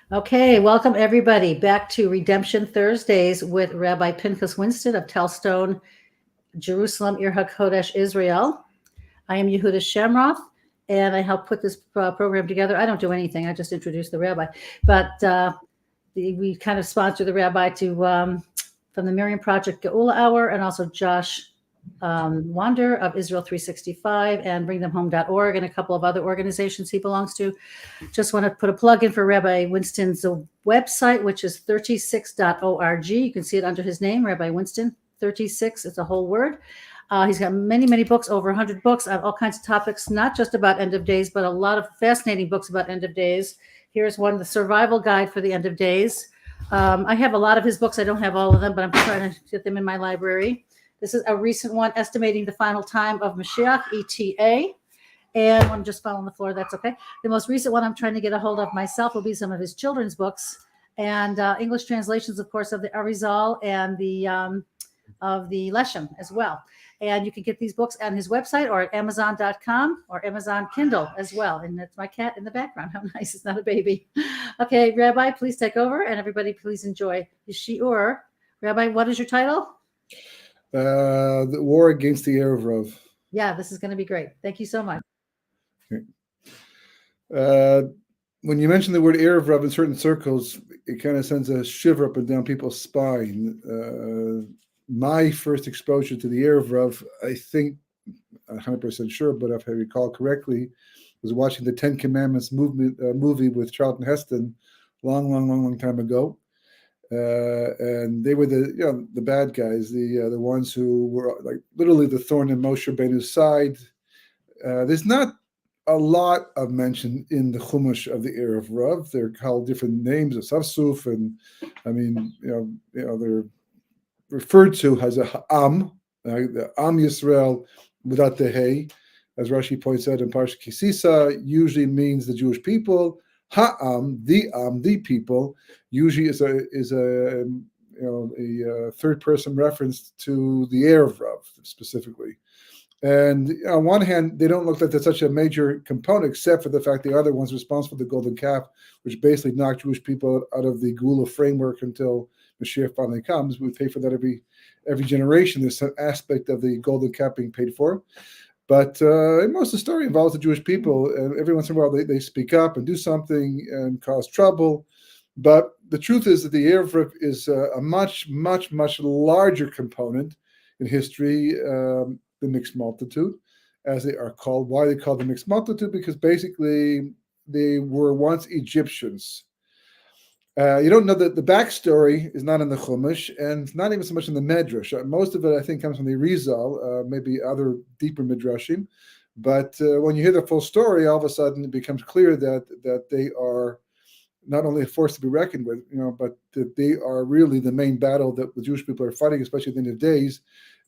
Okay, welcome everybody back to Redemption Thursdays with Rabbi Pinchas Winston of Telstone, Jerusalem, Ir HaKodesh, Israel. I am Yehuda Shemroth, and I help put this program together. I don't do anything; I just introduce the rabbi. But we kind of sponsor the rabbi to from the Miriam Project Geula Hour, and also Josh Wander of Israel 365 and BringThemHome.org and a couple of other organizations he belongs to. Just want to put a plug in for Rabbi Winston's website, which is 36.org. You can see it under his name, Rabbi Winston 36. It's a whole word. He's got many books, over 100 books on all kinds of topics, not just about end of days, but a lot of fascinating books about end of days. Here's one, The Survival Guide for the End of Days. I have a lot of his books. I don't have all of them, but I'm trying to get them in my library. This is a recent one, Estimating the Final Time of Mashiach, ETA. And I'm just falling on the floor. That's okay. The most recent one I'm trying to get a hold of myself will be some of his children's books and English translations, of course, of the Arizal and the of the Leshem as well. And you can get these books on his website or at Amazon.com or Amazon Kindle as well. And that's my cat in the background. How nice. It's not a baby. Okay, Rabbi, please take over. And everybody, please enjoy the shiur. Rabbi, what is your title? The War Against the Erev Rav. Yeah, this is going to be great. Thank you so much. When you mention the word Erev Rav in certain circles, it kind of sends a shiver up and down people's spine. My first exposure to the Erev Rav, I think, 100% sure, but if I recall correctly, was watching the Ten Commandments movie with Charlton Heston long time ago. And they were the bad guys, the ones who were like literally the thorn in Moshe Rabbeinu's side. There's not a lot of mention in the Chumash of the Erev Rav. They're called different names, of Safsuf, and I mean, they're referred to as a Am, the Am Yisrael without the Hey, as Rashi points out in Parsha Kisisa, usually means the Jewish people. Ha'am, the people, usually is a third person reference to the Erev Rav specifically. And on one hand, they don't look like they're such a major component, except for the fact they are the ones responsible for the golden calf, which basically knocked Jewish people out of the geula framework until Mashiach finally comes. We pay for that every generation. There's some aspect of the golden calf being paid for. But most of the story involves the Jewish people, and every once in a while they speak up and do something and cause trouble. But the truth is that the Erev Rav is a much larger component in history. The mixed multitude, as they are called. Why are they called the mixed multitude? Because basically they were once Egyptians. You don't know that the backstory is not in the Chumash, and not even so much in the Medrash. Most of it, I think, comes from the Rizal, maybe other deeper Midrashim. But when you hear the full story, all of a sudden it becomes clear that they are not only a force to be reckoned with, but that they are really the main battle that the Jewish people are fighting, especially at the end of days.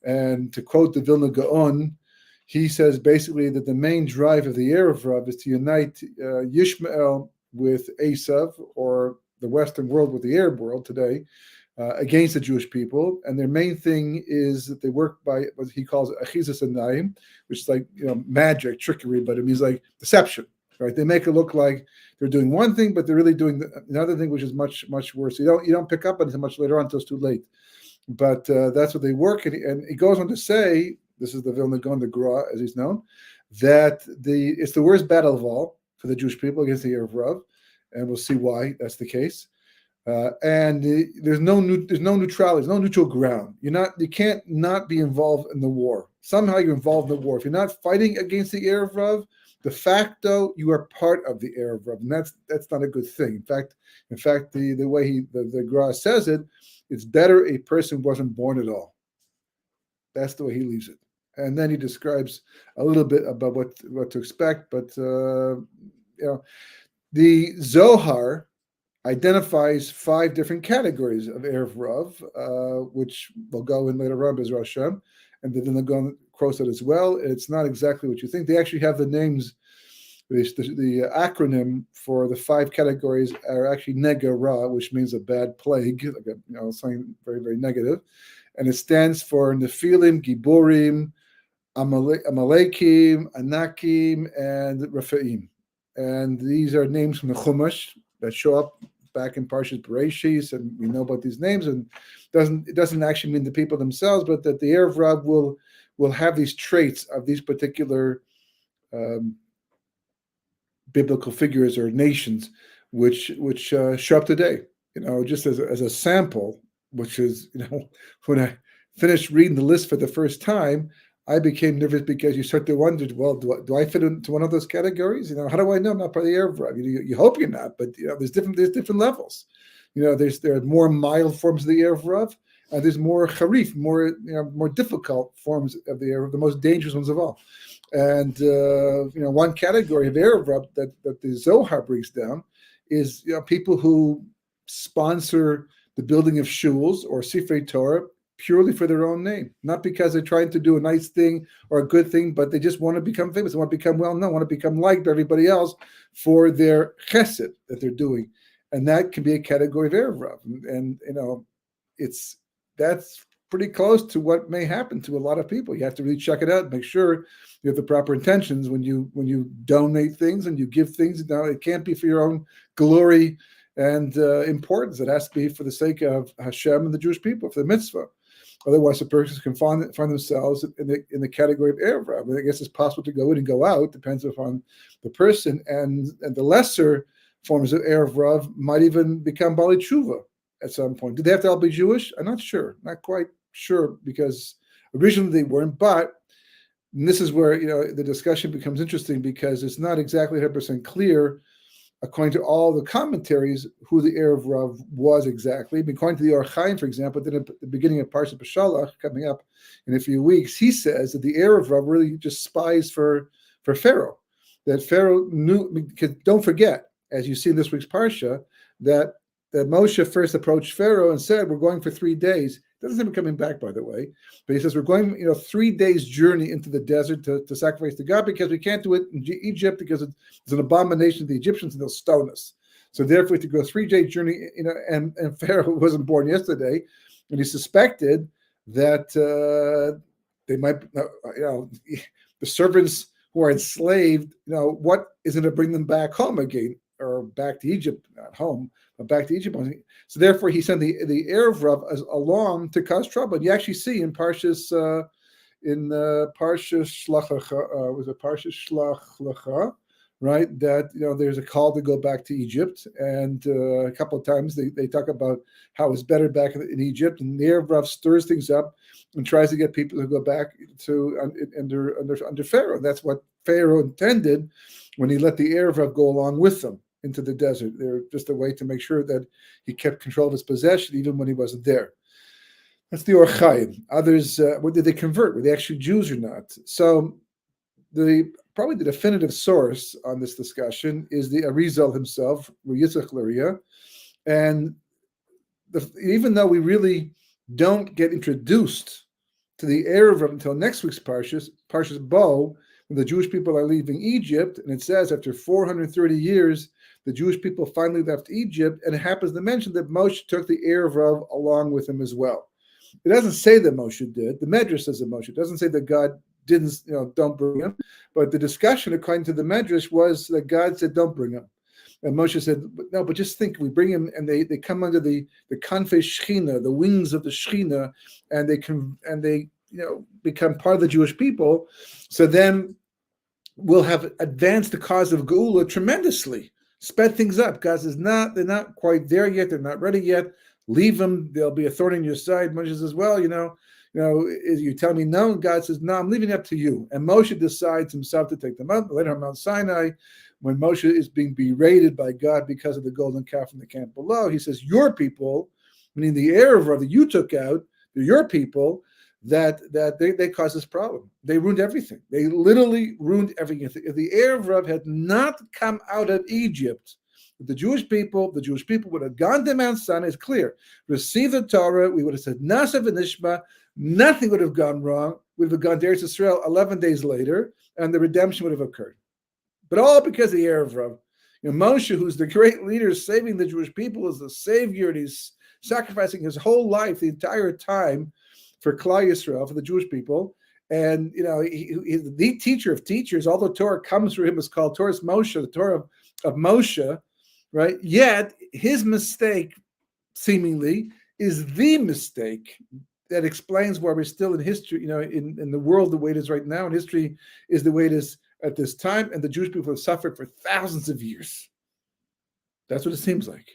And to quote the Vilna Gaon, he says basically that the main drive of the Erev Rav is to unite Yishmael with Esav, or the Western world with the Arab world today, against the Jewish people. And their main thing is that they work by what he calls achizas anayim, which is like magic, trickery, but it means like deception. Right? They make it look like they're doing one thing, but they're really doing another thing, which is much worse. You don't pick up on it much later on until it's too late. But that's what they work, and he goes on to say, this is the Vilna Gaon, the Gra, as he's known, that it's the worst battle of all for the Jewish people against the Erev Rav, and we'll see why that's the case. And there's no neutrality, there's no neutral ground. You can't not be involved in the war. Somehow you're involved in the war. If you're not fighting against the Erev Rav, de facto you are part of the Erev Rav, and that's not a good thing. In fact, the way the Gra says it, it's better a person wasn't born at all. That's the way he leaves it. And then he describes a little bit about what to expect. But the Zohar identifies 5 different categories of Erev Rav, which will go in later on, Be'ez Hashem, and then they'll go across that as well. It's not exactly what you think. They actually have the names. The acronym for the 5 categories are actually Negara, which means a bad plague, like something very, very negative. And it stands for Nephilim, Giborim, Amalekim, Anakim, and Raphaim. And these are names from the Chumash that show up back in Parshas Bereshis, and we know about these names, and it doesn't actually mean the people themselves, but that the Erev Rav will have these traits of these particular biblical figures or nations, which show up today. Just as a sample, which is, when I finished reading the list for the first time, I became nervous because you start to wonder, well, do I fit into one of those categories? How do I know I'm not part of the Erev Rav? You hope you're not, but there's different levels. There are more mild forms of the Erev Rav, and there's more charif, more difficult forms of the Erev Rav, the most dangerous ones of all. And one category of Erev Rav that the Zohar brings down is people who sponsor the building of shuls or Sifrei Torah purely for their own name, not because they're trying to do a nice thing or a good thing, but they just want to become famous, they want to become well-known, want to become liked by everybody else for their chesed that they're doing. And that can be a category of Erev Rav. And that's pretty close to what may happen to a lot of people. You have to really check it out and make sure you have the proper intentions when you donate things and you give things. Now, it can't be for your own glory and importance. It has to be for the sake of Hashem and the Jewish people, for the mitzvah. Otherwise, a person can find themselves in the category of Erev Rav. I guess it's possible to go in and go out, depends upon the person, and the lesser forms of Erev Rav might even become Bali Tshuva at some point. Do they have to all be Jewish? I'm not sure, not quite sure, because originally they weren't. But this is where the discussion becomes interesting, because it's not exactly 100% clear, according to all the commentaries, who the Erev Rav was exactly. According to the Or Chaim, for example, then at the beginning of Parshat Beshalach, coming up in a few weeks, he says that the Erev Rav really just spies for Pharaoh. That Pharaoh knew, because don't forget, as you see in this week's Parsha, that Moshe first approached Pharaoh and said, we're going for 3 days. Doesn't seem to be coming back, by the way. But he says, we're going 3 days journey into the desert to sacrifice to God, because we can't do it in Egypt because it's an abomination to the Egyptians and they'll stone us. So therefore, we have to go 3-day journey, and Pharaoh wasn't born yesterday. And he suspected that they might, the servants who are enslaved, what is going to bring them back home again, or back to Egypt, not home, but back to Egypt. So therefore, he sent the Erev Rav along to cause trouble. And you actually see in Parshas Shlach Lecha, was it Parshas Shlach Lecha, right? That there's a call to go back to Egypt, and a couple of times they talk about how it's better back in Egypt, and the Erev Rav stirs things up and tries to get people to go back to under Pharaoh. That's what Pharaoh intended when he let the Erev Rav go along with them into the desert. They're just a way to make sure that he kept control of his possession even when he wasn't there. That's the Or Chaim. Others, did they convert? Were they actually Jews or not? So probably the definitive source on this discussion is the Arizal himself, Yitzchak Luria. And even though we really don't get introduced to the Erev Rav until next week's Parshas Bo, when the Jewish people are leaving Egypt, and it says after 430 years, the Jewish people finally left Egypt, and it happens to mention that Moshe took the Erev Rav along with him as well. It doesn't say that Moshe did. The Medrash says that Moshe. It doesn't say that God didn't, don't bring him. But the discussion, according to the Medrash, was that God said, don't bring him. And Moshe said, no, but just think, we bring him, and they come under the kanfei Shechina, the wings of the Shechina, and they become part of the Jewish people. So then we'll have advanced the cause of geula tremendously, sped things up. God says, they're not quite there yet. They're not ready yet. Leave them. They'll be a thorn in your side. Moshe says, well, you tell me no. And God says, no, I'm leaving it up to you. And Moshe decides himself to take them up. Later on Mount Sinai, when Moshe is being berated by God because of the golden calf in the camp below, he says, your people, meaning the Erev Rav that you took out, they're your people, that they caused this problem. They ruined everything. They literally ruined everything. If the Erev Rav had not come out of Egypt, the Jewish people would have gone to Mount Sinai. It's clear. Received the Torah. We would have said Nasa v'Nishma. Nothing would have gone wrong. We would have gone to Eretz Yisrael 11 days later, and the redemption would have occurred. But all because of the Erev Rav. Moshe, who's the great leader saving the Jewish people, is the savior, and he's sacrificing his whole life, the entire time, for Klal Yisrael, for the Jewish people. And, he's the teacher of teachers. All the Torah comes through him. It's called Torah's Moshe, the Torah of Moshe. right? Yet his mistake, seemingly, is the mistake that explains why we're still in history, in the world the way it is right now. And history is the way it is at this time. And the Jewish people have suffered for thousands of years. That's what it seems like.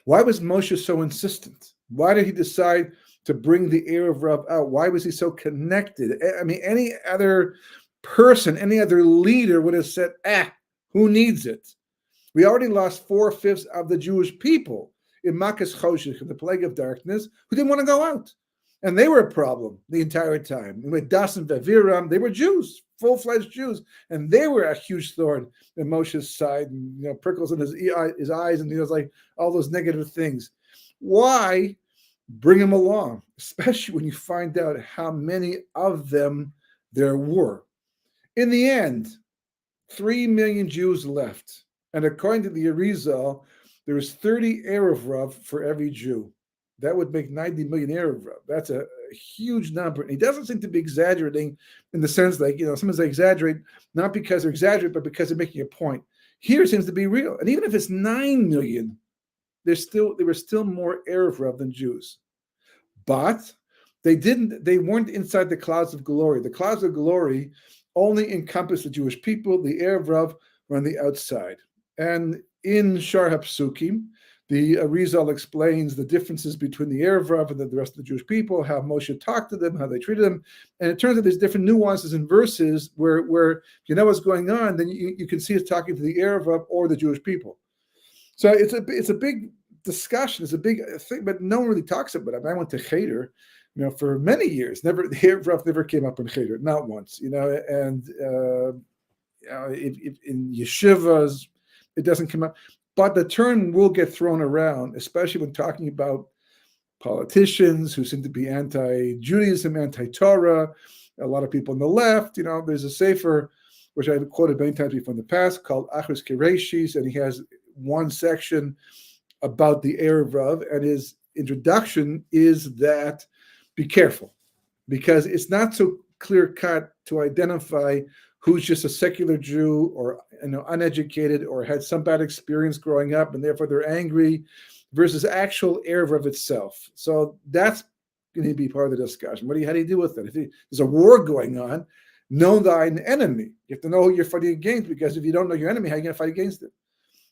Why was Moshe so insistent? Why did he decide to bring the Erev Rav out? Why was he so connected? I mean, any other person, any other leader would have said, who needs it? We already lost 4/5 of the Jewish people in Makas Choshech, the plague of darkness, who didn't want to go out. And they were a problem the entire time. With Das and Vaviram, they were Jews, full-fledged Jews, and they were a huge thorn in Moshe's side, and prickles in his eyes, and he was like all those negative things. Why bring them along, especially when you find out how many of them there were? In the end, 3 million Jews left. And according to the Arizal, there is 30 Erev Rav for every Jew. That would make 90 million Erev Rav. That's a huge number. And he doesn't seem to be exaggerating in the sense like, sometimes they exaggerate, not because they're exaggerating, but because they're making a point. Here it seems to be real. And even if it's 9 million, there were still more Erev Rav than Jews. But they weren't inside the clouds of glory. The clouds of glory only encompass the Jewish people. The Erev Rav were on the outside. And in Shar HaPsukim, the Arizal explains the differences between the Erev Rav and the rest of the Jewish people, how Moshe talked to them, how they treated them. And it turns out there's different nuances in verses where if you know what's going on, then you can see it's talking to the Erev Rav or the Jewish people. So it's a big discussion. It's a big thing, but no one really talks about it. I went to Cheder, for many years. The Erev Rav never came up in Cheder, not once. And in yeshivas, it doesn't come up. But the term will get thrown around, especially when talking about politicians who seem to be anti-Judaism, anti-Torah. A lot of people on the left, there's a sefer, which I've quoted many times before in the past, called Achos Kereshis, and he has one section about the Erev Rav, and his introduction is that be careful, because it's not so clear-cut to identify who's just a secular Jew or uneducated or had some bad experience growing up and therefore they're angry versus actual Erev Rav itself. So that's going to be part of the discussion. How do you deal with it? If there's a war going on, know thine enemy. You have to know who you're fighting against, because if you don't know your enemy, how are you going to fight against it?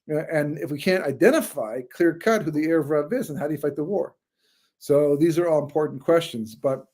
And if we can't identify clear-cut who the Erev Rav is, and how do you fight the war? So these are all important questions. But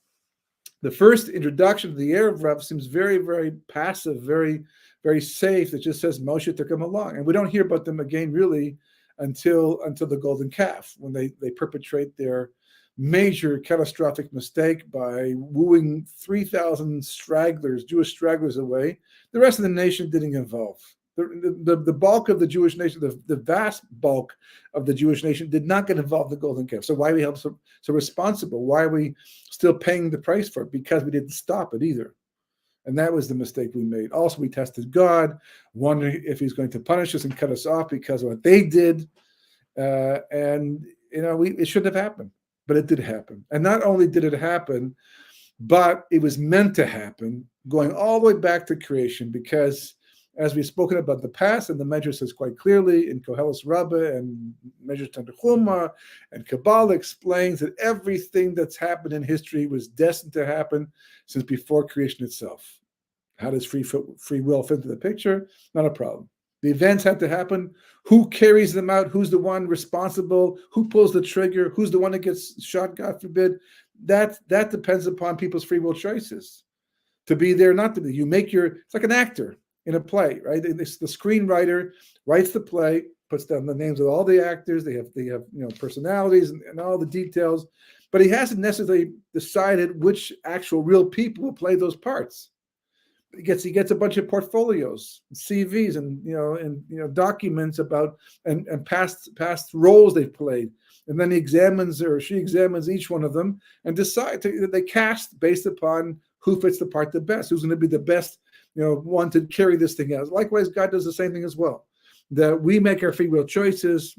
the first introduction to the Erev Rav seems very, very passive, very, very safe. It just says Moshe took them along. And we don't hear about them again really until the golden calf, when they perpetrate their major catastrophic mistake by wooing 3,000 stragglers, Jewish stragglers away. The rest of the nation didn't involve. The bulk of the Jewish nation, the vast bulk of the Jewish nation did not get involved in the golden calf. So why are we held so responsible? Why are we still paying the price for it? Because we didn't stop it either. And that was the mistake we made. Also, we tested God, wondering if he's going to punish us and cut us off because of what they did. It shouldn't have happened, but it did happen. And not only did it happen, but it was meant to happen, going all the way back to creation, because as we've spoken about in the past, and the Medrash says quite clearly in Koheles Rabbah and Medrash Tanchuma, and Kabbalah explains that everything that's happened in history was destined to happen since before creation itself. How does free will fit into the picture? Not a problem. The events had to happen. Who carries them out? Who's the one responsible? Who pulls the trigger? Who's the one that gets shot, God forbid? That depends upon people's free will choices. To be there, not to be. It's like an actor in a play, right? The screenwriter writes the play, puts down the names of all the actors. They have personalities and all the details, but he hasn't necessarily decided which actual real people will play those parts. He gets a bunch of portfolios, CVs, and documents about and past roles they've played, and then he examines or she examines each one of them and decide they cast based upon who fits the part the best, who's going to be the best one to carry this thing out. Likewise, God does the same thing as well. That we make our free will choices.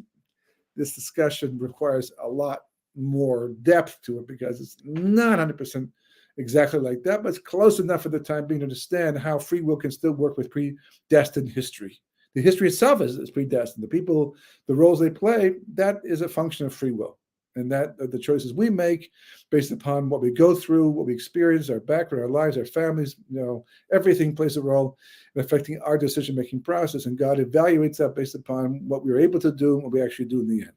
This discussion requires a lot more depth to it because it's not 100% exactly like that, but it's close enough at the time being to understand how free will can still work with predestined history. The history itself is predestined. The people, the roles they play, that is a function of free will. And that the choices we make based upon what we go through, what we experience, our background, our lives, our families, everything plays a role in affecting our decision-making process. And God evaluates that based upon what we were able to do and what we actually do in the end.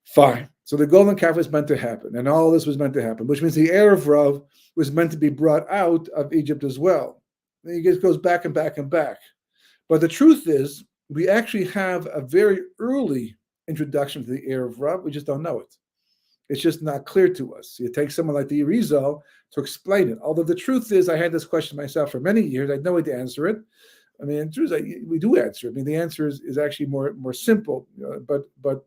Fine. So the golden calf was meant to happen, and all this was meant to happen, which means the Erev Rav was meant to be brought out of Egypt as well. And it just goes back and back and back. But the truth is, we actually have a very early introduction to the Erev Rav. We just don't know it. It's just not clear to us. You take someone like the Arizal to explain it. Although the truth is, I had this question myself for many years. I had no way to answer it. I mean, the truth is, we do answer it. I mean, the answer is actually more simple, but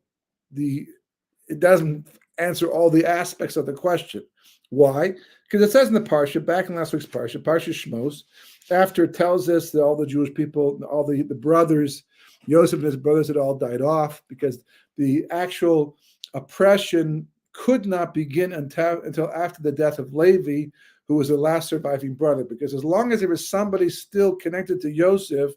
it doesn't answer all the aspects of the question. Why? Because it says in the Parsha, back in last week's Parsha Shmos, after it tells us that all the Jewish people, all the brothers, Yosef and his brothers had all died off because the actual oppression could not begin until after the death of Levi, who was the last surviving brother. Because as long as there was somebody still connected to Yosef,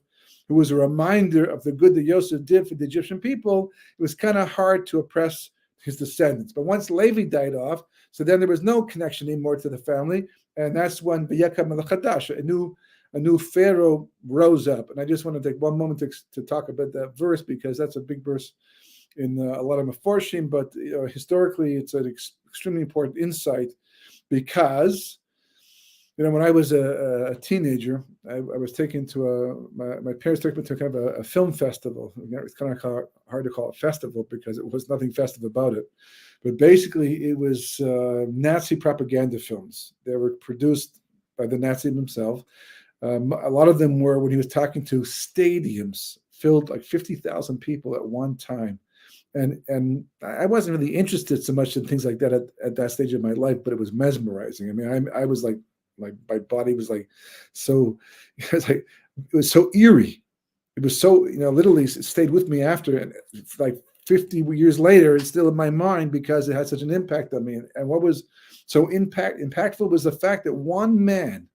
who was a reminder of the good that Yosef did for the Egyptian people, it was kind of hard to oppress his descendants. But once Levi died off, so then there was no connection anymore to the family, and that's when Vayekam el-Chadash, a new Pharaoh rose up. And I just want to take one moment to talk about that verse, because that's a big verse in a lot of Meforshim, but historically it's an extremely important insight, because when I was a teenager, I was taken to my parents took me to kind of a film festival. It's kind of hard to call it festival because it was nothing festive about it. But basically it was Nazi propaganda films. They were produced by the Nazi himself. A lot of them were when he was talking to stadiums filled like 50,000 people at one time. And I wasn't really interested so much in things like that at that stage of my life, but it was mesmerizing. I mean, I was like my body was like so, it was so eerie. It was so, literally it stayed with me after, and like 50 years later, it's still in my mind because it had such an impact on me. And what was so impactful was the fact that one man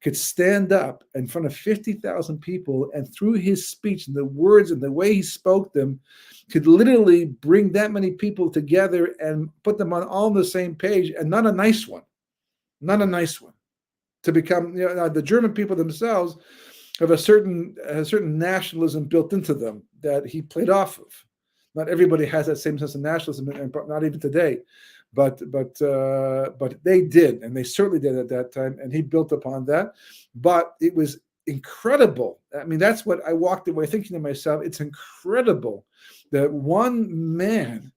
could stand up in front of 50,000 people, and through his speech and the words and the way he spoke them, could literally bring that many people together and put them all on the same page, and not a nice one, to become, the German people themselves have a certain nationalism built into them that he played off of. Not everybody has that same sense of nationalism, and not even today. But they did, and they certainly did at that time, and he built upon that. But it was incredible. I mean, that's what I walked away thinking to myself. It's incredible that one man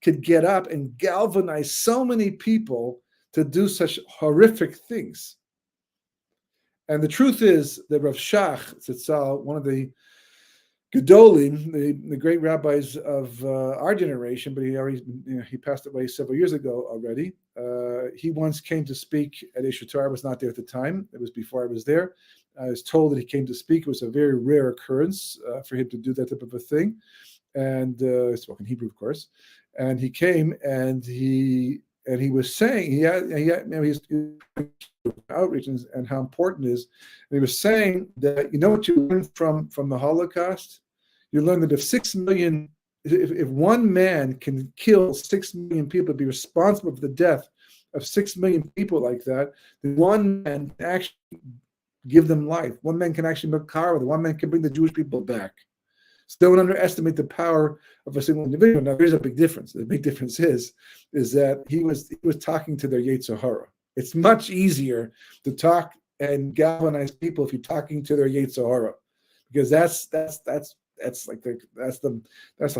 could get up and galvanize so many people to do such horrific things. And the truth is that Rav Shach Tzitzal, one of the Gedolim, the great rabbis of our generation, but he passed away several years ago already. He once came to speak at Eshutar. I was not there at the time. It was before I was there. I was told that he came to speak. It was a very rare occurrence for him to do that type of a thing. And spoke in Hebrew, of course. And he came and he was saying he had outreach and how important it is. And he was saying that what you learn from the Holocaust. You learn that if one man can kill 6 million people, be responsible for the death of 6 million people like that, then one man can actually give them life. One man can actually make car with it. One man can bring the Jewish people back. So don't underestimate the power of a single individual. Now, there's a big difference. The big difference is that he was talking to their Yetzer Hara. It's much easier to talk and galvanize people if you're talking to their Yetzer Hara, because that's the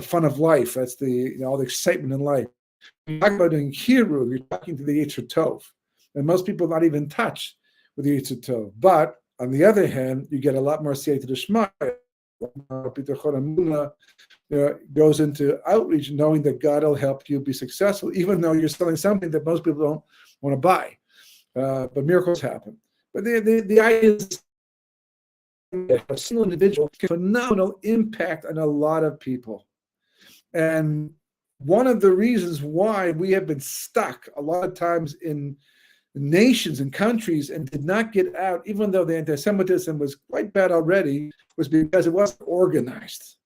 fun of life. That's the all the excitement in life. When you talk about doing Kiruv, you're talking to the Yetzer Tov, and most people are not even in touch with the Yetzer Tov. But on the other hand, you get a lot more Siyata D'Shmaya. Goes into outreach knowing that God will help you be successful, even though you're selling something that most people don't want to buy. But miracles happen. But the idea is a single individual can have phenomenal impact on a lot of people. And one of the reasons why we have been stuck a lot of times in nations and countries and did not get out, even though the anti-Semitism was quite bad already, was because it wasn't organized.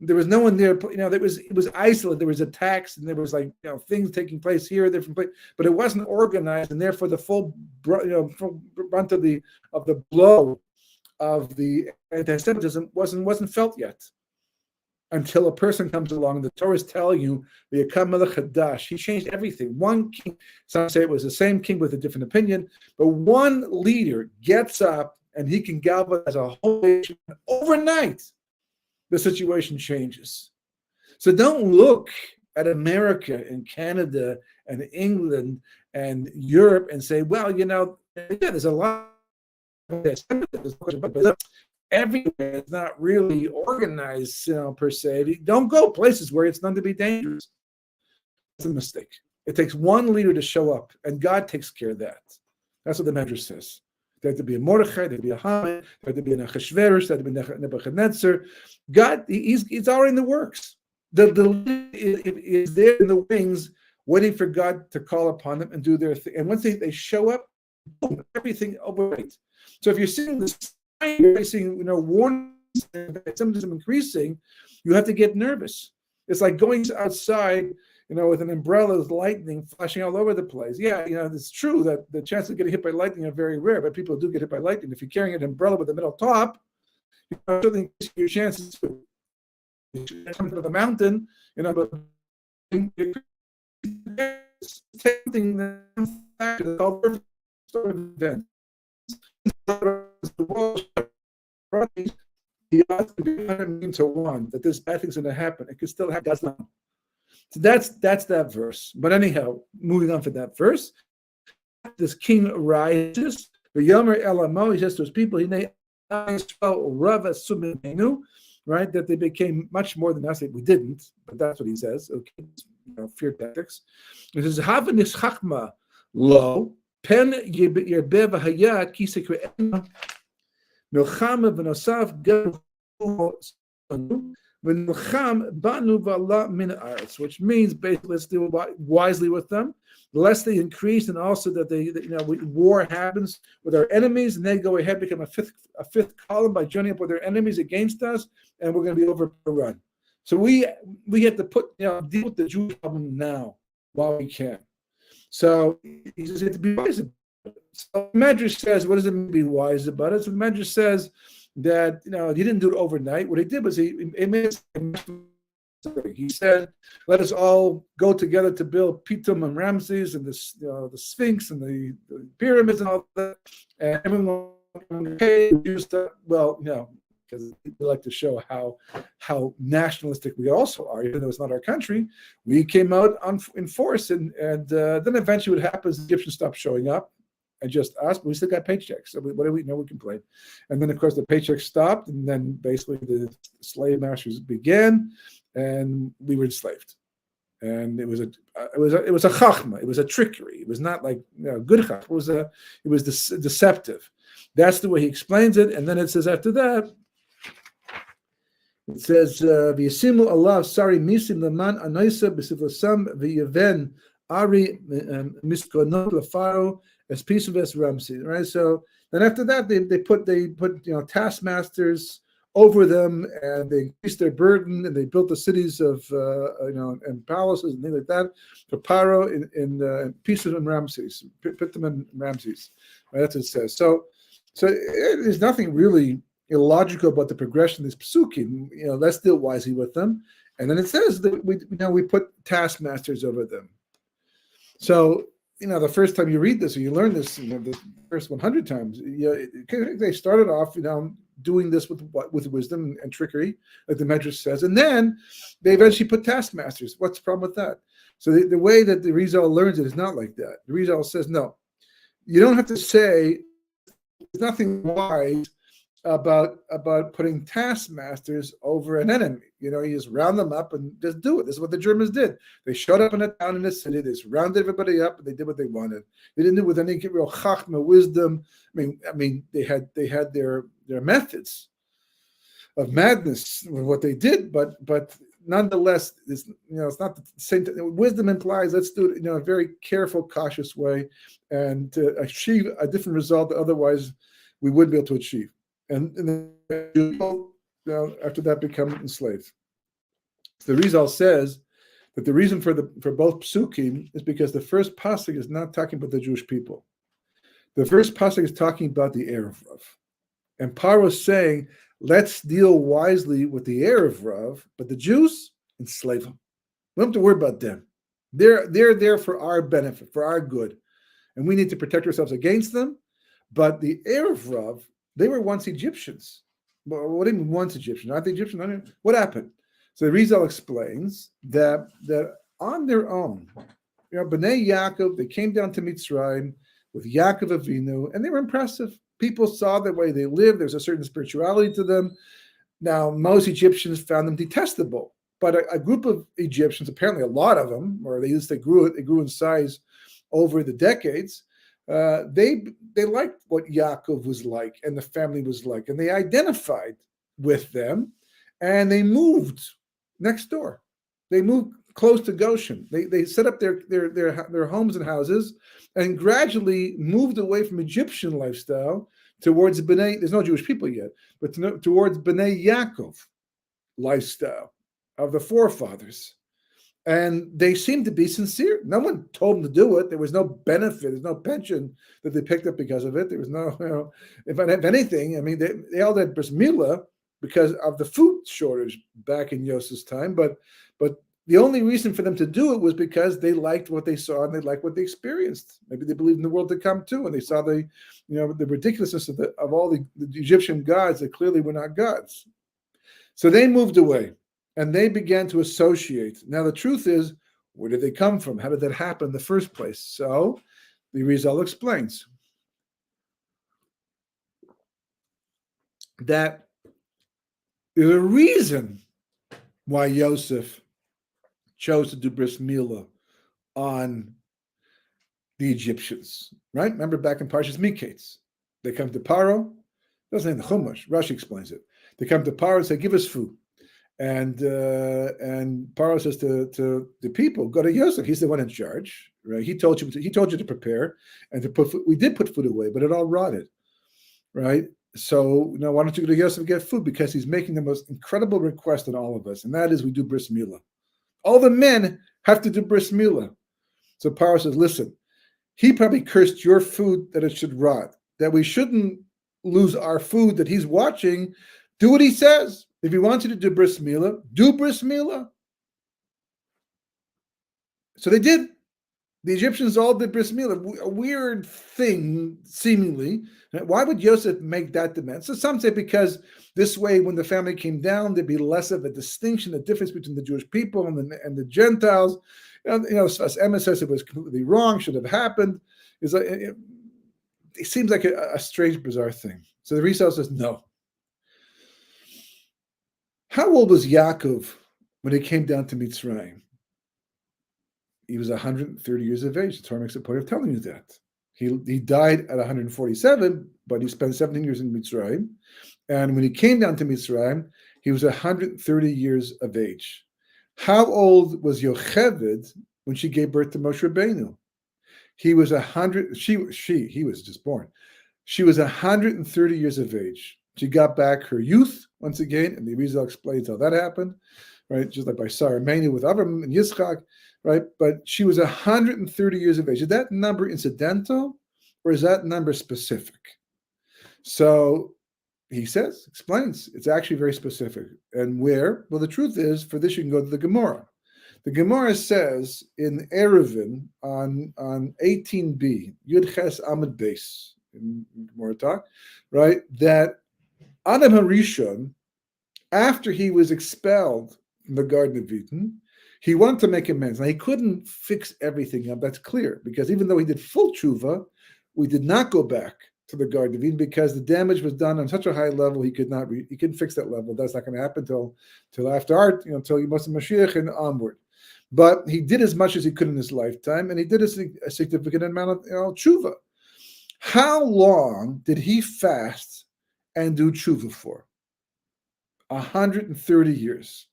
There was no one there. It was isolated. There was attacks, and there was things taking place here, different place, but it wasn't organized, and therefore the full brunt of the blow of the anti-Semitism wasn't felt yet. Until a person comes along, the Torah is telling you the Yakam Melech Hadash. He changed everything. One king, some say it was the same king with a different opinion, but one leader gets up and he can galvanize a whole nation overnight. The situation changes. So don't look at America and Canada and England and Europe and say, well, there's a lot of this. Everywhere it's not really organized, per se. Don't go places where it's known to be dangerous. It's a mistake. It takes one leader to show up, and God takes care of that. That's what the Medrash says. There had to be a Mordechai, there had to be a Haman, there had to be an Achashverosh, there had to be a Nebuchadnezzar. God, he's already in the works. The leader is there in the wings, waiting for God to call upon them and do their thing. And once they show up, boom, everything overnight. So if you're seeing this, you're seeing warnings that Semitism increasing, you have to get nervous. It's like going outside, with an umbrella with lightning flashing all over the place. Yeah, it's true that the chances of getting hit by lightning are very rare, but people do get hit by lightning. If you're carrying an umbrella with a metal top, certainly your chances to come to the mountain, but it's tempting them called event. The world the odds to be 100 to 1 that this bad thing's going to happen. It could still happen. That's not. So that's that verse. But anyhow, moving on from that verse, this king rises. The Yomer Elamo, he says to his people, right, that they became much more than us. We didn't, but that's what he says. Okay, fear tactics. It says, "Havenis chachma lo pen yerbe v'hayat kisek re'ena milchama v'nosav gavu." Which means basically, let's deal wisely with them, lest they increase, and also that war happens with our enemies, and they go ahead become a fifth column by joining up with their enemies against us, and we're going to be overrun. So we have to deal with the Jewish problem now while we can. So he says you have to be wise about it. So the Medrash says, what does it mean to be wise about it? So the Medrash says that he didn't do it overnight. What he did was he said, "Let us all go together to build Pitum and Ramses and the Sphinx and the pyramids and all that." And everyone, okay, because we like to show how nationalistic we also are, even though it's not our country. We came out in force, and then eventually what happens? The Egyptians stopped showing up. And just us, but we still got paychecks. So what do we know? We complain. And then, of course, the paychecks stopped, and then basically the slave masters began, and we were enslaved. And it was a chachma. It was a trickery. It was not like good chachma. It was deceptive. That's the way he explains it. And then it says after that, it says v'yasimu alav sari misim leman anaisa b'sivlasam v'yaven ari miskonot lefaro. As piece of as Ramses, right? So then after that, they put taskmasters over them, and they increased their burden, and they built the cities of and palaces and things like that for Paro in pieces of Ramses, put them in Ramses. Right? That's what it says. So there's nothing really illogical about the progression of this psukim. Let's deal wisely with them, and then it says that we put taskmasters over them. So. The first time you read this or you learn this, the first 100 times, they started off, doing this with wisdom and trickery, like the Medrash says, and then they eventually put taskmasters. What's the problem with that? So the way that the Rizal learns it is not like that. The Rizal says, no, you don't have to say there's nothing wise about putting taskmasters over an enemy. You just round them up and just do it. This is what the Germans did. They showed up in a town in a city. They just rounded everybody up and they did what they wanted. They didn't do it with any real chachma, wisdom. I mean, they had their methods of madness with what they did, but nonetheless, it's not the same. Wisdom implies let's do it in a very careful, cautious way, and to achieve a different result that otherwise we wouldn't be able to achieve. And then after that become enslaved. The Rizal says that the reason for both psukim is because the first pasuk is not talking about the Jewish people. The first pasuk is talking about the Erev Rav. And Paro is saying, let's deal wisely with the Erev Rav, but the Jews, enslave them. We don't have to worry about them. They're there for our benefit, for our good. And we need to protect ourselves against them. But the Erev Rav, they were once Egyptians. Well, what do you mean once Egyptians? Aren't they Egyptians? What happened? So the Rizal explains that on their own, Bnei Yaakov, they came down to Mitzrayim with Yaakov Avinu, and they were impressive. People saw the way they lived. There's a certain spirituality to them. Now, most Egyptians found them detestable, but a group of Egyptians, apparently a lot of them, or they grew in size over the decades. They liked what Yaakov was like and the family was like, and they identified with them, and they moved next door. They moved close to Goshen. They set up their homes and houses, and gradually moved away from Egyptian lifestyle towards Bnei. There's no Jewish people yet, but towards Bnei Yaakov lifestyle of the forefathers. And they seemed to be sincere. No one told them to do it. There was no benefit. There's no pension that they picked up because of it. There was no, if anything, I mean, they all had bris milah because of the food shortage back in Yosef's time. But the only reason for them to do it was because they liked what they saw and they liked what they experienced. Maybe they believed in the world to come too, and they saw the ridiculousness of all the Egyptian gods that clearly were not gods. So they moved away. And they began to associate. Now, the truth is, where did they come from? How did that happen in the first place? So, the Rizal explains that there's a reason why Yosef chose to do bris milah on the Egyptians, right? Remember back in Parshas Miketz, they come to Paro. Doesn't in the Chumash. Rashi explains it. They come to Paro and say, "Give us food." And Paro says to the people, go to Yosef. He's the one in charge, right? He told you to prepare and to put food. We did put food away, but it all rotted, right? So now why don't you go to Yosef and get food? Because he's making the most incredible request on all of us, and that is we do bris milah. All the men have to do bris milah. So Paro says, listen, he probably cursed your food that it should rot, that we shouldn't lose our food that he's watching. Do what he says. If he wants you to do bris milah, do bris milah. So they did. The Egyptians all did bris milah. A weird thing, seemingly. Why would Yosef make that demand? So some say because this way, when the family came down, there'd be less of a distinction, a difference between the Jewish people and the Gentiles. As Emma says, it was completely wrong, should have happened. It seems like a strange, bizarre thing. So the Rizal says, no. How old was Yaakov when he came down to Mitzrayim? He was 130 years of age. The Torah makes a point of telling you that. He died at 147, but he spent 17 years in Mitzrayim. And when he came down to Mitzrayim, he was 130 years of age. How old was Yocheved when she gave birth to Moshe Rabbeinu? He was 100. He was just born. She was 130 years of age. She got back her youth once again, and the Rizal explains how that happened, right? Just like by Sarah Menu with Avram and Yitzchak, right? But she was 130 years of age. Is that number incidental, or is that number specific? So he explains, it's actually very specific. And where? Well, the truth is, for this you can go to the Gemara. The Gemara says in Eruvin on 18b, Yud Ches Amud Beis, in Gemara talk, right, that Adam HaRishon, after he was expelled from the Garden of Eden, he wanted to make amends. Now, he couldn't fix everything up, that's clear, because even though he did full tshuva, we did not go back to the Garden of Eden because the damage was done on such a high level, he couldn't fix that level. That's not going to happen till after until you must have mashiach and onward. But he did as much as he could in his lifetime, and he did a significant amount of tshuva. How long did he fast and do tshuva for? 130 years.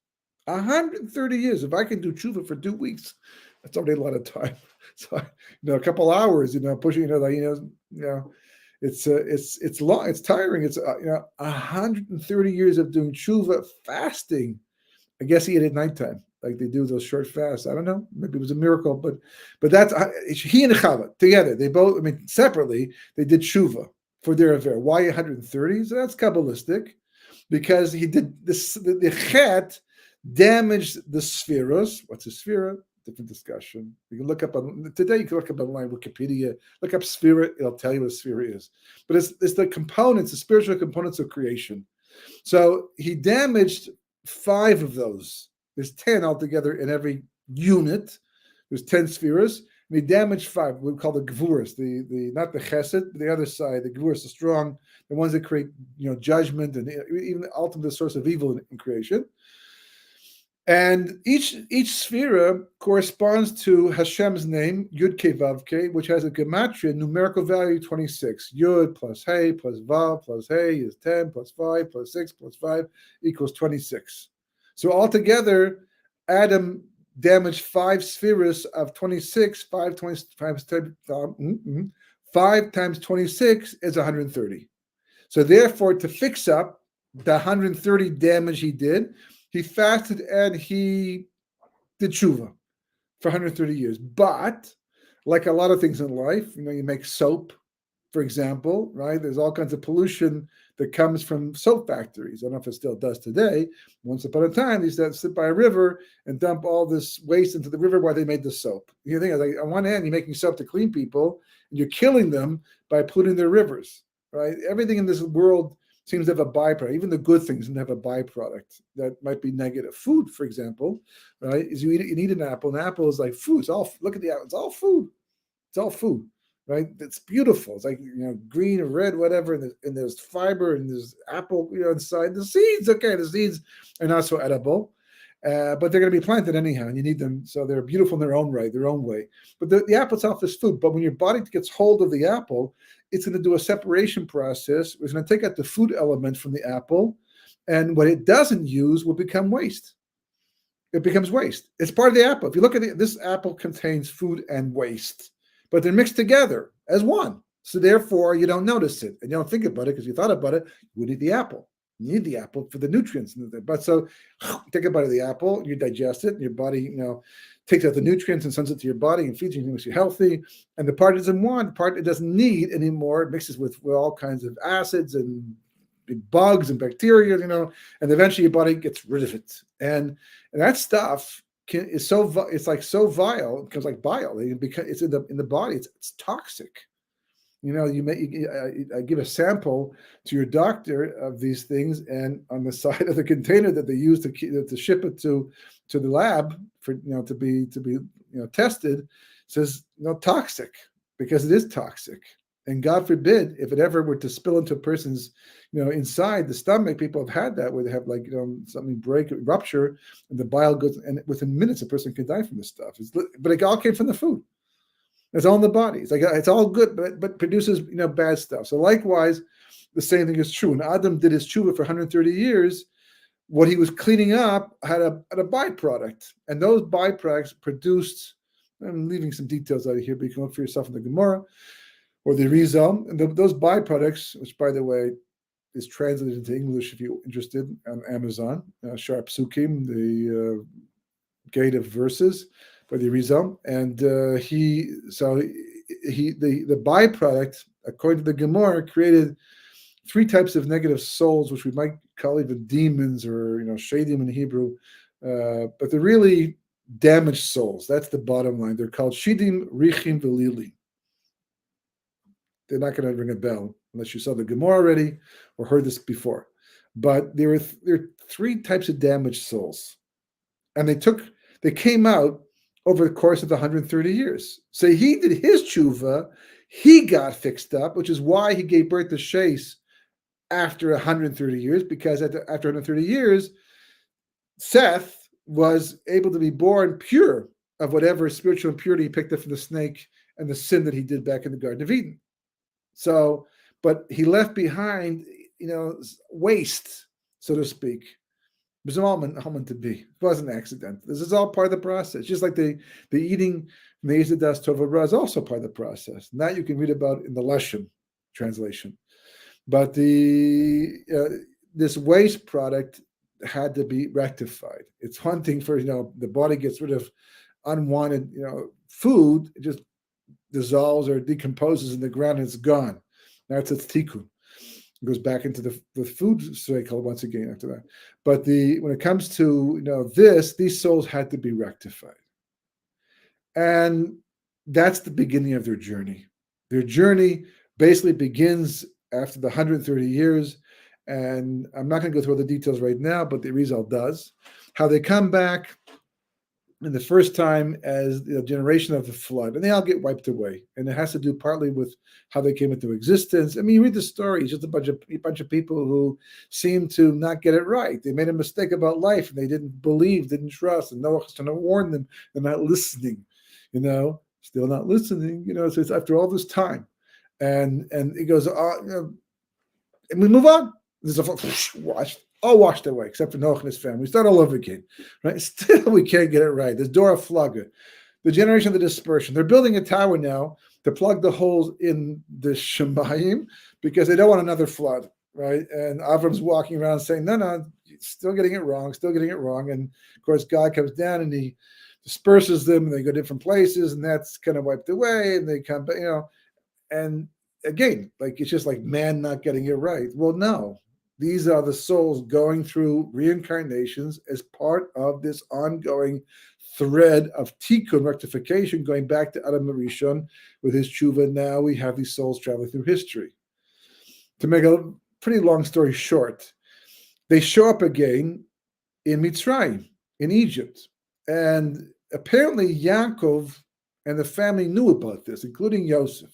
130 years. If I can do tshuva for 2 weeks, that's already a lot of time. So, a couple hours, pushing, it's long, it's tiring. It's 130 years of doing tshuva, fasting. I guess he ate at nighttime, like they do those short fasts. I don't know. Maybe it was a miracle, but that's he and Chava together. They both, separately, they did tshuva for their affair. Why 130? So that's Kabbalistic, because he did this. The chet damaged the spheros. What's a sphera? Different discussion. You can look up today. You can look up online Wikipedia. Look up sphera. It'll tell you what a sphera is. But it's the components, the spiritual components of creation. So he damaged 5 of those. There's 10 altogether in every unit. There's 10 spheres. And he damaged 5. We call the gevuras, the not the chesed, but the other side. The gevuras, the strong, the ones that create judgment and even the ultimate source of evil in creation. And each sphera corresponds to Hashem's name, Yud Ke Vav Ke, which has a gematria numerical value 26. Yud plus Hey plus Vav plus Hey is 10 plus 5 plus 6 plus 5 equals 26. So altogether, Adam damaged 5 spheres of 26. 5 times 26 is 130. So therefore, to fix up the 130 damage he did, he fasted and he did tshuva for 130 years. But like a lot of things in life, you make soap, for example, right? There's all kinds of pollution that comes from soap factories. I don't know if it still does today. Once upon a time, they used to sit by a river and dump all this waste into the river while they made the soap. You think, like, on one hand, you're making soap to clean people, and you're killing them by polluting their rivers, right? Everything in this world seems to have a byproduct. Even the good things seem to have a byproduct that might be negative. Food, for example, right? Is you eat an apple. An apple is like food. Look at the apple. It's all food. It's all food, right? It's beautiful. It's like green or red, whatever. And there's fiber and there's apple, inside. The seeds, okay, the seeds are not so edible, but they're going to be planted anyhow, and you need them, so they're beautiful in their own right, their own way. But the apple itself is food. But when your body gets hold of the apple, it's going to do a separation process. It's going to take out the food element from the apple, and what it doesn't use will become waste. It becomes waste. It's part of the apple. If you look at this apple contains food and waste, but they're mixed together as one. So therefore, you don't notice it, and you don't think about it because you thought about it. You would eat the apple. You need the apple for the nutrients. But so take a bite of the apple, you digest it, and your body, takes out the nutrients and sends it to your body and feeds you and makes you healthy. And the part it doesn't want, the part it doesn't need anymore, it mixes with all kinds of acids and bugs and bacteria, and eventually your body gets rid of it. And that stuff it's like so vile, it becomes like bile. It's in the body. It's toxic. I give a sample to your doctor of these things, and on the side of the container that they use to ship it to the lab for to be tested, says toxic, because it is toxic. And God forbid if it ever were to spill into a person's inside the stomach. People have had that where they have something break, rupture, and the bile goes, and within minutes a person can die from this stuff. But it all came from the food. It's all in the body. It's like it's all good, but produces bad stuff. So likewise, the same thing is true. When Adam did his tshuva for 130 years, what he was cleaning up had a byproduct, and those byproducts produced. I'm leaving some details out of here, but you can look for yourself in the Gemara or the Rizal. And those byproducts, which by the way is translated into English if you're interested on Amazon, Sharp Sukkim, the Gate of Verses by the Rizal, and the byproduct, according to the Gemara, created 3 types of negative souls, which we might call even demons or shadim in Hebrew, but they're really damaged souls. That's the bottom line. They're called shidim, richim, velili. They're not going to ring a bell unless you saw the Gemara already or heard this before. But there are 3 types of damaged souls, and they came out over the course of the 130 years. So he did his tshuva, he got fixed up, which is why he gave birth to Shais after 130 years, because after 130 years, Seth was able to be born pure of whatever spiritual impurity he picked up from the snake and the sin that he did back in the Garden of Eden. So, but he left behind, waste, so to speak, was all meant to be. It wasn't an accident. This is all part of the process. Just like the eating maize das tova ra is also part of the process. And that you can read about in the Leshem translation. But this waste product had to be rectified. It's one thing for the body gets rid of unwanted food. It just dissolves or decomposes in the ground and it's gone. That's its tikkun. It goes back into the food cycle once again after that. But when it comes to these souls had to be rectified. And that's the beginning of their journey. Their journey basically begins after the 130 years. And I'm not going to go through all the details right now, but the result does. How they come back in the first time as the generation of the flood, and they all get wiped away. And it has to do partly with how they came into existence. I mean, you read the story, it's just a bunch of people who seem to not get it right. They made a mistake about life, and they didn't believe, didn't trust, and Noah was trying to warn them. They're not listening, still not listening, so it's after all this time. And it goes, and we move on. There's all washed away, except for Noah and his family. We start all over again, right? Still, we can't get it right. There's Dora Flugga, the generation of the dispersion. They're building a tower now to plug the holes in the Shemayim because they don't want another flood, right? And Avram's walking around saying, no, still getting it wrong. And of course, God comes down and he disperses them, and they go different places, and that's kind of wiped away, and they come back, and again, it's just like man not getting it right. Well, no. These are the souls going through reincarnations as part of this ongoing thread of tikkun, rectification, going back to Adam Rishon with his tshuva. Now we have these souls traveling through history. To make a pretty long story short, they show up again in Mitzrayim, in Egypt. And apparently Yaakov and the family knew about this, including Yosef.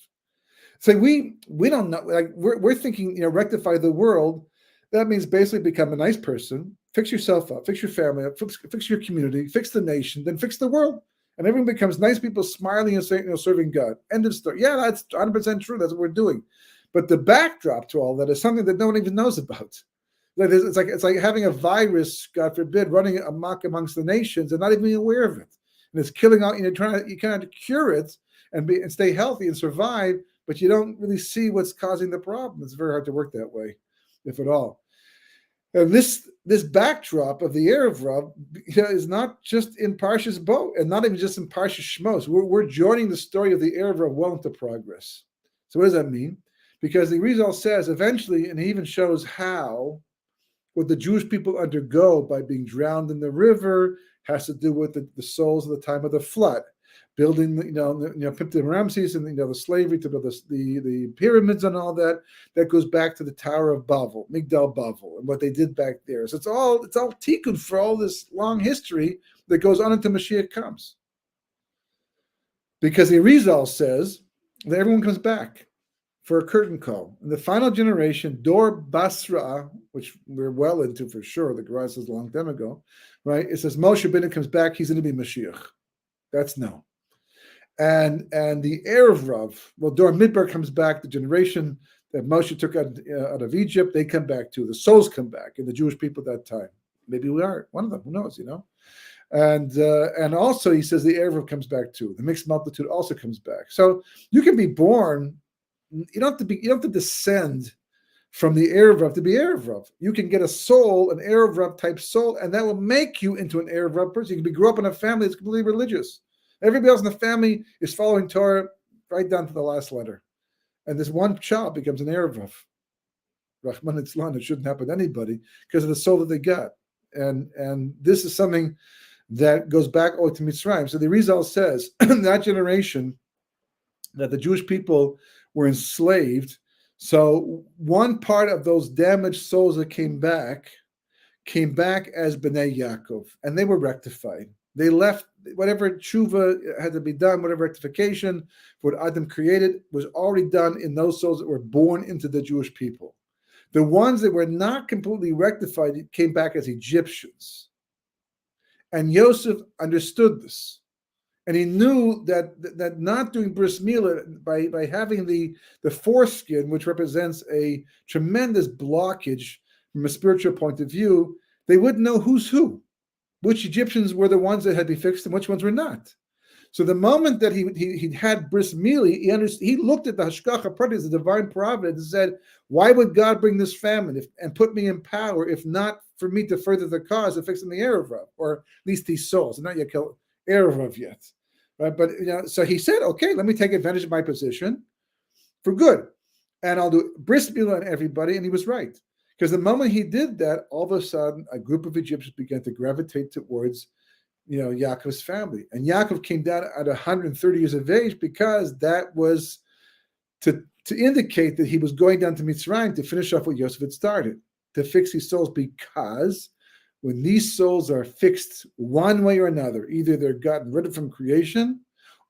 So we don't know, we're thinking, rectify the world. That means basically become a nice person, fix yourself up, fix your family up, fix your community, fix the nation, then fix the world. And everyone becomes nice people smiling and saying, serving God. End of story. Yeah, that's 100% true. That's what we're doing. But the backdrop to all that is something that no one even knows about. It's like having a virus, God forbid, running amok amongst the nations and not even being aware of it. And it's killing out, you can't cure it and stay healthy and survive, but you don't really see what's causing the problem. It's very hard to work that way, if at all. And this backdrop of the Erev Rav is not just in Parshas Bo, and not even just in Parshas Shmos. We're joining the story of the Erev Rav well into progress. So what does that mean? Because the Rizal says eventually, and he even shows how, what the Jewish people undergo by being drowned in the river has to do with the souls of the time of the flood. Building, Piptim Ramses and the slavery to build the pyramids and all that goes back to the Tower of Babel, Migdal Babel, and what they did back there. So it's all tikkun for all this long history that goes on until Mashiach comes. Because the Rizal says that everyone comes back for a curtain call. In the final generation, Dor Basra, which we're well into for sure, the Gemara says a long time ago, right? It says Moshe Bennett comes back, he's going to be Mashiach. That's no. And the Erev Rav, Dor Midbar comes back, the generation that Moshe took out of Egypt, they come back too. The souls come back, and the Jewish people at that time. Maybe we are one of them. Who knows? And also he says the Erev Rav comes back too. The mixed multitude also comes back. So you can be born. You don't have to descend from the Erev Rav to be Erev Rav. You can get a soul, an Erev Rav type soul, and that will make you into an Erev Rav person. You can grow up in a family that's completely religious. Everybody else in the family is following Torah right down to the last letter. And this one child becomes an Erev Rav. Rahman Itzlan, it shouldn't happen to anybody because of the soul that they got. And this is something that goes back all to Mitzrayim. So the Rizal says, that generation, that the Jewish people were enslaved. So one part of those damaged souls that came back as Bnei Yaakov, and they were rectified. They left whatever tshuva had to be done, whatever rectification for what Adam created was already done in those souls that were born into the Jewish people. The ones that were not completely rectified came back as Egyptians. And Yosef understood this. And he knew that not doing bris milah, by having the foreskin, which represents a tremendous blockage from a spiritual point of view, they wouldn't know who's who, which Egyptians were the ones that had to be fixed and which ones were not. So the moment that he had bris mili, he looked at the hashgacha pratis, the divine providence, and said, "Why would God bring this famine and put me in power if not for me to further the cause of fixing the Erev Rav, or at least these souls, not yet killed Erev Rav yet, right?" But so he said, "Okay, let me take advantage of my position for good, and I'll do bris mila on everybody." And he was right, because the moment he did that, all of a sudden, a group of Egyptians began to gravitate towards Yaakov's family. And Yaakov came down at 130 years of age because that was to indicate that he was going down to Mitzrayim to finish off what Yosef had started, to fix these souls, because when these souls are fixed one way or another, either they're gotten rid of from creation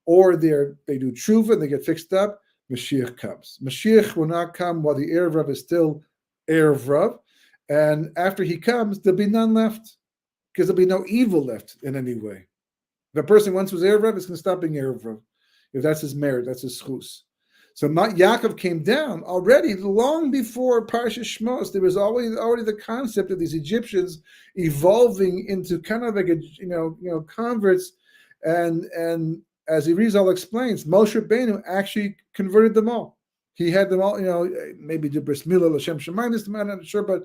or they do tshuva and they get fixed up, Mashiach comes. Mashiach will not come while the Erev Rav is still Erev Rav. And after he comes, there'll be none left, because there'll be no evil left in any way. If a person once was Erev Rav, it's going to stop being Erev Rav. If that's his merit, that's his schus. So Yaakov came down already long before Parshas Shmos. There was already the concept of these Egyptians evolving into kind of like converts, and as Arizal explains, Moshe Rabbeinu actually converted them all. He had them all, maybe the bris milah l'shem shemayim. I'm not sure, but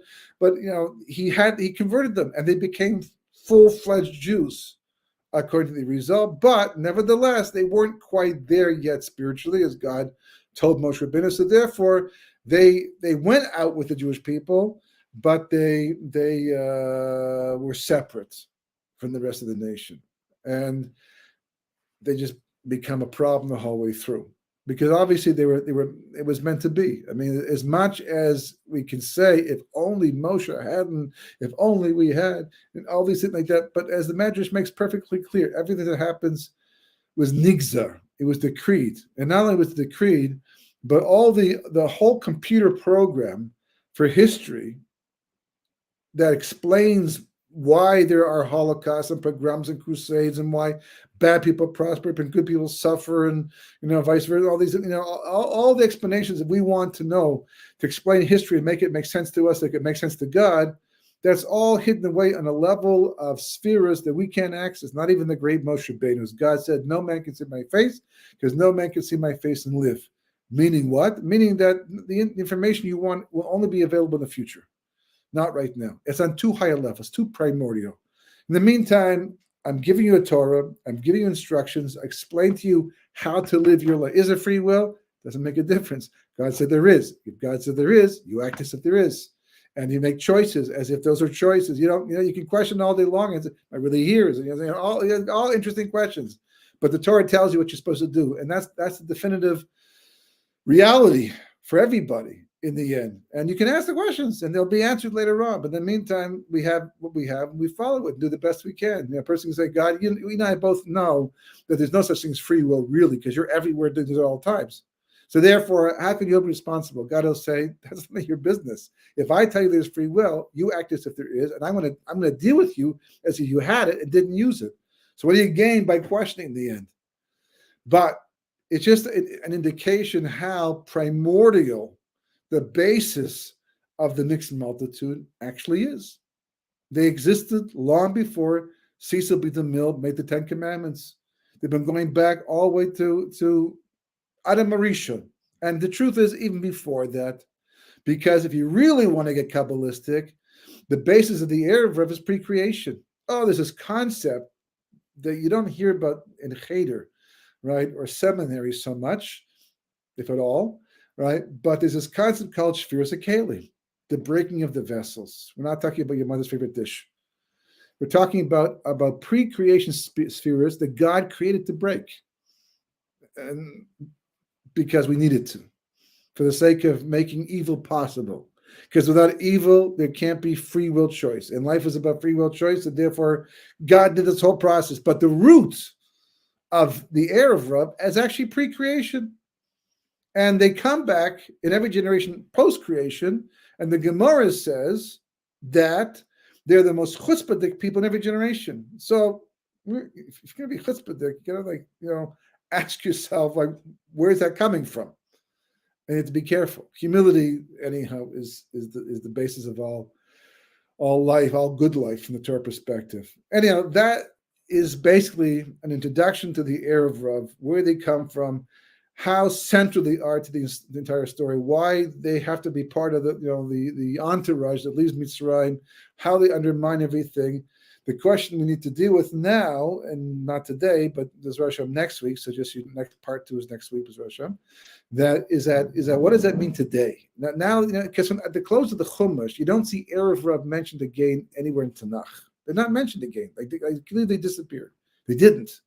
he converted them, and they became full-fledged Jews, according to the result. But nevertheless, they weren't quite there yet spiritually, as God told Moshe Rabbeinu. So therefore, they went out with the Jewish people, but they were separate from the rest of the nation, and they just become a problem the whole way through. Because obviously it was meant to be. I mean, as much as we can say, if only Moshe hadn't, if only we had, and all these things like that. But as the Medrash makes perfectly clear, everything that happens was nigzar. It was decreed. And not only was it decreed, but all the whole computer program for history that explains why there are holocausts and pogroms and crusades, and why bad people prosper and good people suffer, and vice versa. All these, all the explanations that we want to know to explain history and make it make sense to us, like it makes sense to God. That's all hidden away on a level of spheres that we can't access. Not even the great Moshe Rabbeinu. As God said, "No man can see my face, because no man can see my face and live." Meaning what? Meaning that the information you want will only be available in the future. Not right now. It's on too high a level. It's too primordial. In the meantime, I'm giving you a Torah. I'm giving you instructions. I explain to you how to live your life. Is there free will? Doesn't make a difference. God said there is. If God said there is, you act as if there is. And you make choices as if those are choices. You can question all day long. And say, "Am I really here?" All interesting questions. But the Torah tells you what you're supposed to do. And that's the definitive reality for everybody in the end. And you can ask the questions and they'll be answered later on. But in the meantime, we have what we have, and we follow it and do the best we can. A person can say, "God, you and I both know that there's no such thing as free will, really, because you're everywhere doing this at all times. So therefore, how can you be responsible?" God will say, "That's not your business. If I tell you there's free will, you act as if there is, and I'm going to deal with you as if you had it and didn't use it. So what do you gain by questioning in the end?" But it's just an indication how primordial the basis of the mixed multitude actually is. They existed long before Cecil B. DeMille made the Ten Commandments. They've been going back all the way to Adam Arishon. And the truth is, even before that, because if you really want to get Kabbalistic, the basis of the Erev Rav is pre-creation. There's this concept that you don't hear about in Cheder, right, or seminary so much, if at all, right? But there's this concept called Shviras HaKelim, the breaking of the vessels. We're not talking about your mother's favorite dish. We're talking about pre-creation spheres that God created to break, and because we needed to, for the sake of making evil possible. Because without evil, there can't be free will choice. And life is about free will choice, and therefore God did this whole process. But the root of the Erev Rav is actually pre-creation. And they come back in every generation post-creation, and the Gemara says that they're the most chutzpahdik people in every generation. So if you're going to be chutzpahdik, you gotta ask yourself, where's that coming from? And you have to be careful. Humility, anyhow, is the basis of all all life, all good life from the Torah perspective. Anyhow, that is basically an introduction to the Erev Rav, where they come from, how central they are to the entire story, why they have to be part of the entourage that leaves Mitzrayim, how they undermine everything. The question we need to deal with now, and not today, but there's Rosh Hashanah next week, so just next part 2 is next week, is Rosh Hashanah. That is what does that mean today? Now, because at the close of the Chumash, you don't see Erev Rav mentioned again anywhere in Tanakh. They're not mentioned again. Clearly they disappeared. They didn't,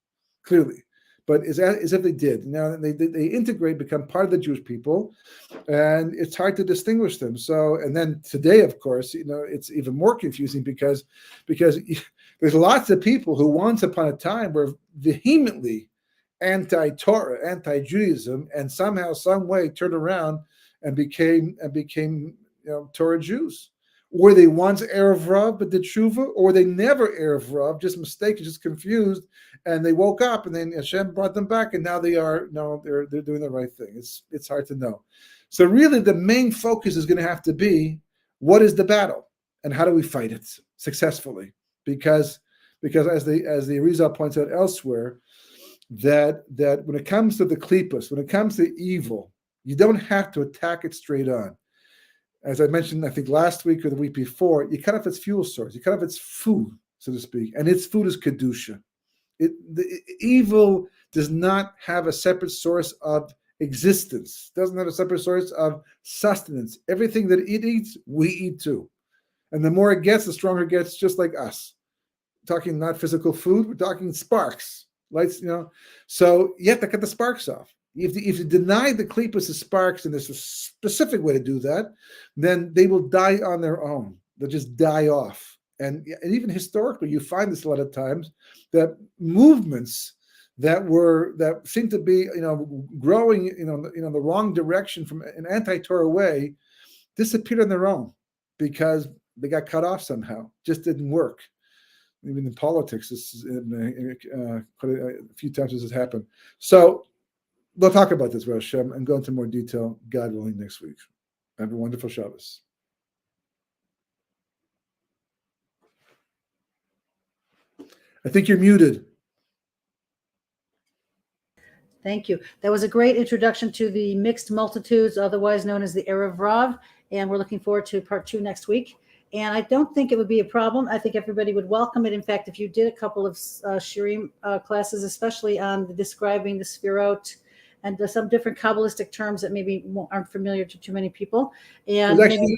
clearly. But as if they did. Now they integrate, become part of the Jewish people, and it's hard to distinguish them. So, and then today, of course, it's even more confusing because there's lots of people who once upon a time were vehemently anti-Torah, anti-Judaism, and somehow, some way turned around and became Torah Jews. Were they once Erev Rav but did tshuva, or were they never Erev Rav, just mistaken, just confused, and they woke up and then Hashem brought them back, and now they're doing the right thing. It's hard to know. So really, the main focus is going to have to be what is the battle and how do we fight it successfully? Because as the Arizal points out elsewhere, that when it comes to the klipos, when it comes to evil, you don't have to attack it straight on. As I mentioned, I think last week or the week before, you cut off its fuel source, you cut off its food, so to speak, and its food is kedusha. The evil does not have a separate source of existence, doesn't have a separate source of sustenance. Everything that it eats, we eat too. And the more it gets, the stronger it gets, just like us. We're talking not physical food, we're talking sparks, lights, So you have to cut the sparks off. If you deny the klipos the sparks, and there's a specific way to do that, then they will die on their own. They'll just die off. And even historically, you find this a lot of times, that movements that seem to be growing the wrong direction from an anti-Torah way disappeared on their own because they got cut off somehow. Just didn't work. Even in politics, this is quite a few times this has happened. So we'll talk about this, Rosh Hashanah, and go into more detail, God willing, next week. Have a wonderful Shabbos. I think you're muted. Thank you. That was a great introduction to the mixed multitudes, otherwise known as the Erev Rav, and we're looking forward to part 2 next week. And I don't think it would be a problem. I think everybody would welcome it. In fact, if you did a couple of shirim classes, especially on describing the Sfirot and some different Kabbalistic terms that maybe aren't familiar to too many people. And maybe,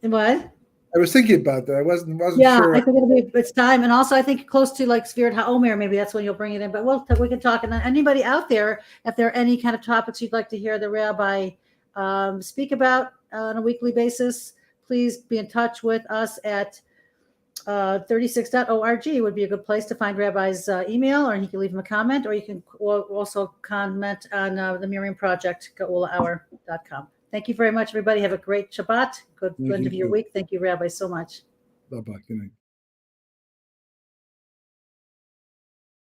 what? I was thinking about that. I wasn't yeah, sure. I think it's time. And also I think close to like Sfirat HaOmer, maybe that's when you'll bring it in. But we can talk. And anybody out there, if there are any kind of topics you'd like to hear the rabbi speak about on a weekly basis, please be in touch with us at 36.org would be a good place to find Rabbi's email, or you can leave him a comment, or you can also comment on the Miriam Project, geulahour.com. Thank you very much, everybody. Have a great Shabbat. Good end of your week. Thank you, Rabbi, so much. Bye-bye. Good night.